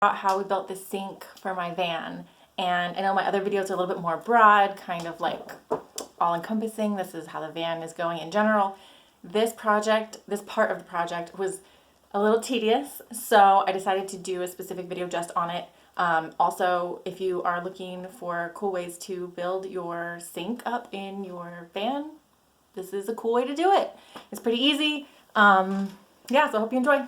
how we built this sink for my van, and I know my other videos are a little bit more broad, kind of like all-encompassing. This is how the van is going in general. This part of the project was a little tedious, so I decided to do a specific video just on it. Also, if you are looking for cool ways to build your sink up in your van, this is a cool way to do it. It's pretty easy. Yeah, so I hope you enjoy.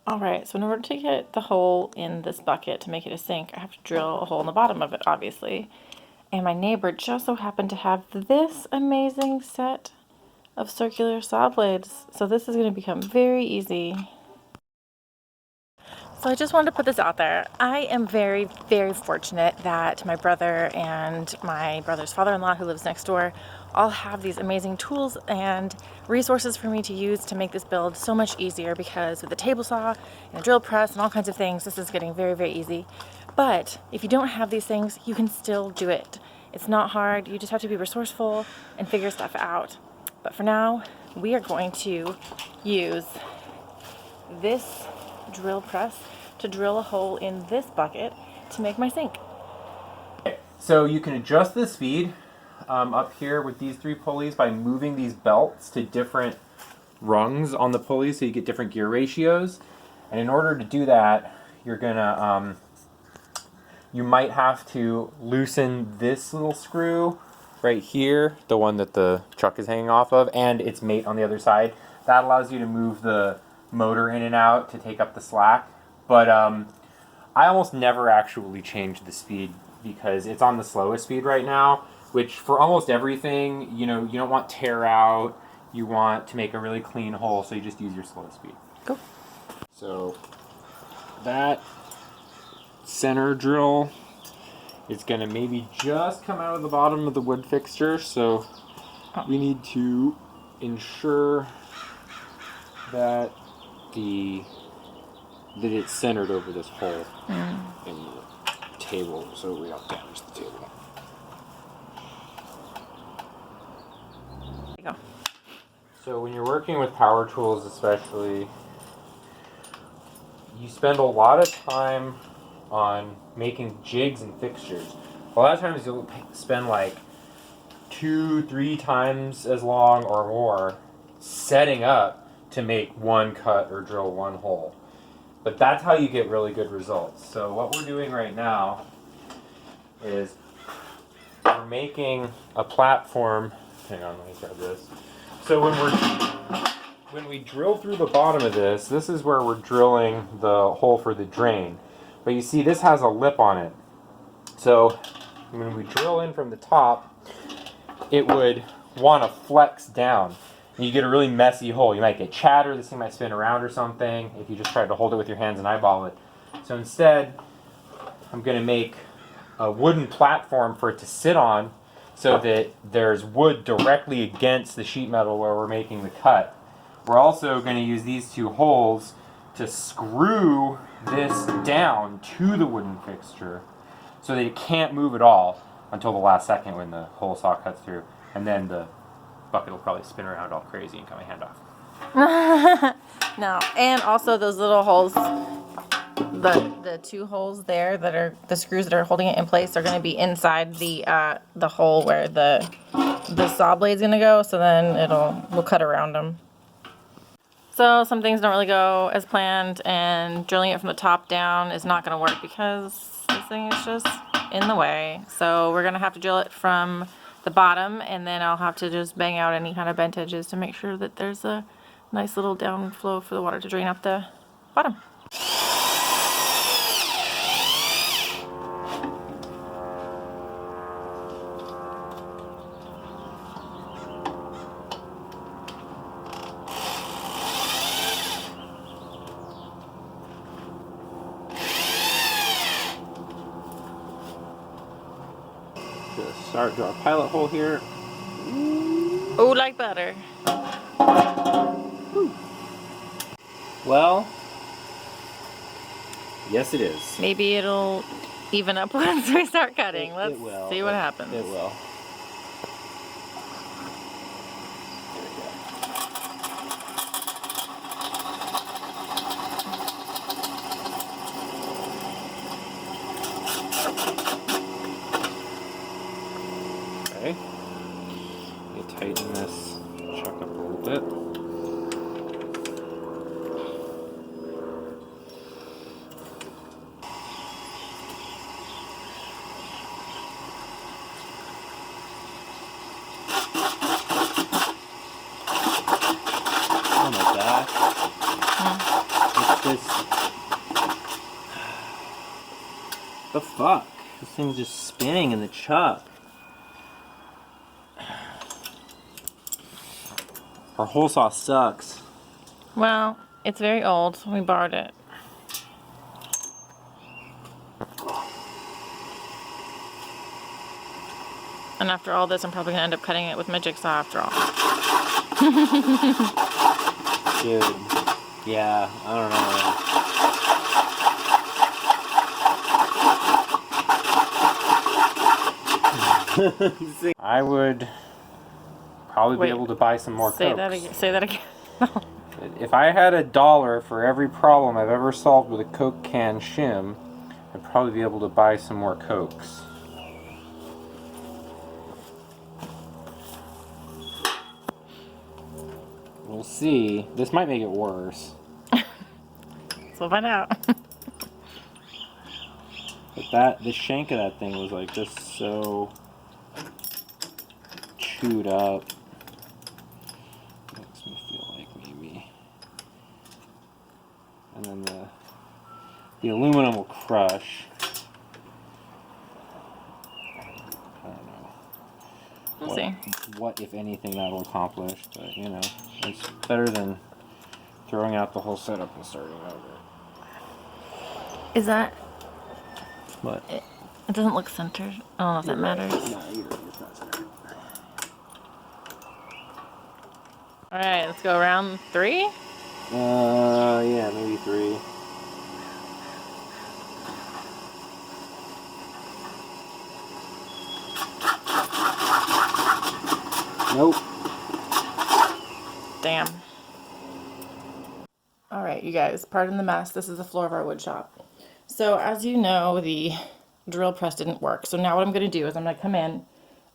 Alright, so in order to get the hole in this bucket to make it a sink, I have to drill a hole in the bottom of it, obviously. And my neighbor just so happened to have this amazing set of circular saw blades. So this is going to become very easy. So I just wanted to put this out there. I am very, very fortunate that my brother and my brother's father-in-law, who lives next door, all have these amazing tools and resources for me to use to make this build so much easier, because with the table saw and a drill press and all kinds of things, this is getting very, very easy. But if you don't have these things, you can still do it. It's not hard. You just have to be resourceful and figure stuff out. But for now, we are going to use this drill press to drill a hole in this bucket to make my sink. So you can adjust the speed up here with these 3 pulleys by moving these belts to different rungs on the pulley, so you get different gear ratios. And in order to do that, you're gonna you might have to loosen this little screw right here, the one that the truck is hanging off of, and its mate on the other side. That allows you to move the motor in and out to take up the slack. But I almost never actually change the speed because it's on the slowest speed right now, which for almost everything, you know, you don't want tear out, you want to make a really clean hole, so you just use your slowest speed. Cool. So that center drill is going to maybe just come out of the bottom of the wood fixture, so we need to ensure that it's centered over this hole in the table, so we don't damage the table. There you go. So when you're working with power tools especially, you spend a lot of time on making jigs and fixtures. A lot of times you'll spend like 2-3 times as long or more setting up to make one cut or drill one hole. But that's how you get really good results. So what we're doing right now is we're making a platform. Hang on, let me grab this. So when we drill through the bottom of this is where we're drilling the hole for the drain. But you see this has a lip on it. So when we drill in from the top, it would want to flex down. And you get a really messy hole. You might get chatter, this thing might spin around or something if you just tried to hold it with your hands and eyeball it. So instead, I'm going to make a wooden platform for it to sit on so that there's wood directly against the sheet metal where we're making the cut. We're also going to use these 2 holes to screw this down to the wooden fixture so that it can't move at all until the last second when the hole saw cuts through. And then the bucket will probably spin around all crazy and cut my hand off. No, and also those little holes, the 2 holes there that are the screws that are holding it in place are going to be inside the hole where the saw blade's going to go. So then we'll cut around them. So some things don't really go as planned, and drilling it from the top down is not going to work because this thing is just in the way. So we're going to have to drill it from the bottom, and then I'll have to just bang out any kind of bent edges to make sure that there's a nice little downflow for the water to drain up the bottom. Start to our pilot hole here. Oh, like butter. Well, yes it is. Maybe it'll even up once we start cutting. Let's see what happens. It will. Okay. You tighten this chuck up a little bit. Oh my gosh. It's this. The fuck? This thing's just spinning in the chuck. Our hole saw sucks. Well, it's very old. We borrowed it. And after all this, I'm probably gonna end up cutting it with my jigsaw after all. Dude. Yeah, I don't know. I would probably Wait, be able to buy some more Say Cokes. that again. Say that again. If I had $1 for every problem I've ever solved with a Coke can shim, I'd probably be able to buy some more Cokes. We'll see. This might make it worse. So we'll find out. But the shank of that thing was like just so chewed up. Makes me feel like maybe. And then the aluminum will crush. I don't know. We'll see. What, if anything, that'll accomplish, but you know, it's better than throwing out the whole setup and starting over. Is that? What? It doesn't look centered. I don't know if that matters. No, it's not centered. All right, let's go round 3. Yeah, maybe 3. Nope. Damn. All right, you guys, pardon the mess. This is the floor of our wood shop. So as you know, the drill press didn't work. So now what I'm going to do is I'm going to come in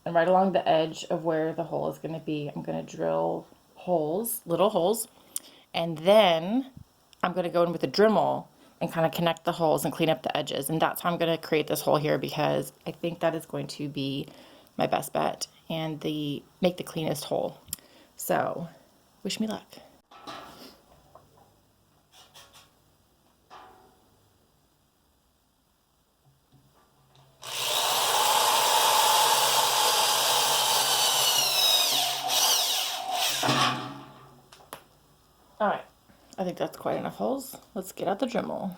and right along the edge of where the hole is going to be, I'm going to drill holes, little holes, and then I'm going to go in with a Dremel and kind of connect the holes and clean up the edges. And that's how I'm going to create this hole here, because I think that is going to be my best bet and make the cleanest hole. So wish me luck. All right, I think that's quite enough holes. Let's get out the Dremel.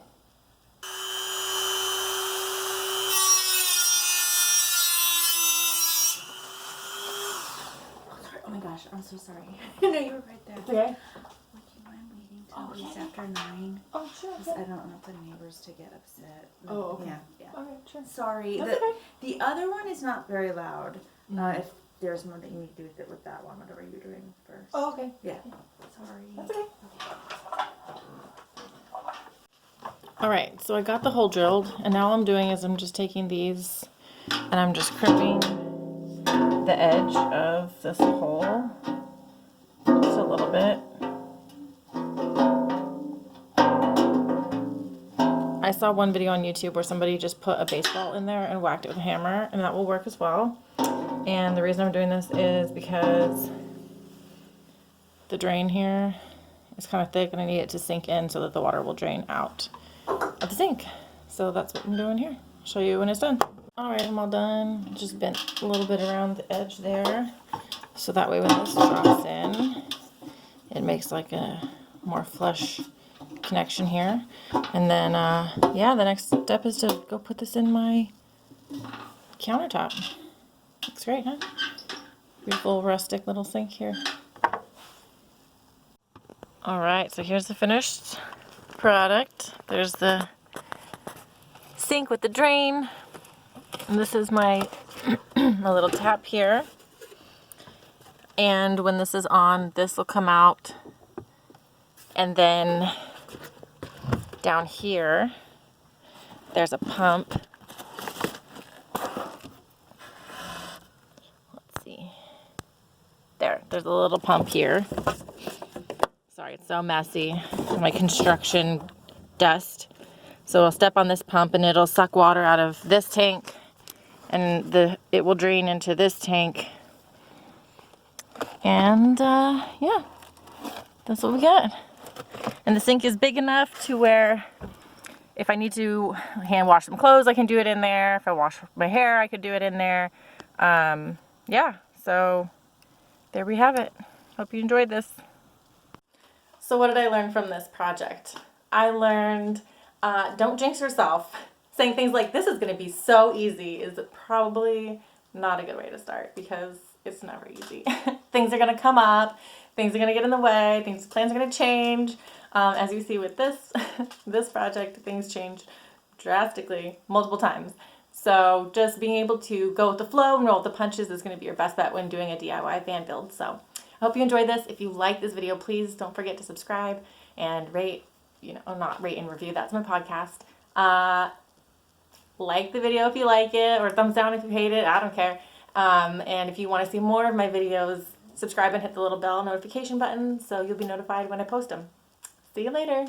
Oh my gosh, I'm so sorry. No, you were right there. Okay. Would you mind waiting till at least after 9? Oh, sure. Because I don't want the neighbors to get upset. Oh, okay. Yeah. All right, sure. Sorry. That's okay. The other one is not very loud. If there's more that you need to do with that one, whatever you're doing first. Oh, okay. Yeah. Sorry. That's okay. All right, so I got the hole drilled, and now all I'm doing is I'm just taking these and I'm just crimping the edge of this hole just a little bit. I saw one video on YouTube where somebody just put a baseball in there and whacked it with a hammer, and that will work as well. And the reason I'm doing this is because the drain here is kind of thick and I need it to sink in so that the water will drain out of the sink. So that's what I'm doing here. I'll show you when it's done. All right, I'm all done. Just bent a little bit around the edge there. So that way when this drops in, it makes like a more flush connection here. And then, yeah, the next step is to go put this in my countertop. Looks great, huh? Beautiful rustic little sink here. All right, so here's the finished product. There's the sink with the drain. And this is my, my little tap here. And when this is on, this will come out. And then down here, there's a pump there's a little pump here. Sorry, it's so messy. My construction dust. So I'll step on this pump and it'll suck water out of this tank, and it will drain into this tank. And yeah, that's what we got. And the sink is big enough to where if I need to hand wash some clothes, I can do it in there. If I wash my hair, I could do it in there. Yeah, so there we have it. Hope you enjoyed this. So what did I learn from this project? I learned don't jinx yourself. Saying things like this is going to be so easy is probably not a good way to start, because it's never easy. Things are going to come up. Things are going to get in the way. Plans are going to change. As you see with this this project, things change drastically multiple times. So just being able to go with the flow and roll with the punches is going to be your best bet when doing a DIY van build. So I hope you enjoyed this. If you like this video, please don't forget to subscribe and rate, not rate and review. That's my podcast. Like the video if you like it, or thumbs down if you hate it. I don't care. And if you want to see more of my videos, subscribe and hit the little bell notification button so you'll be notified when I post them. See you later.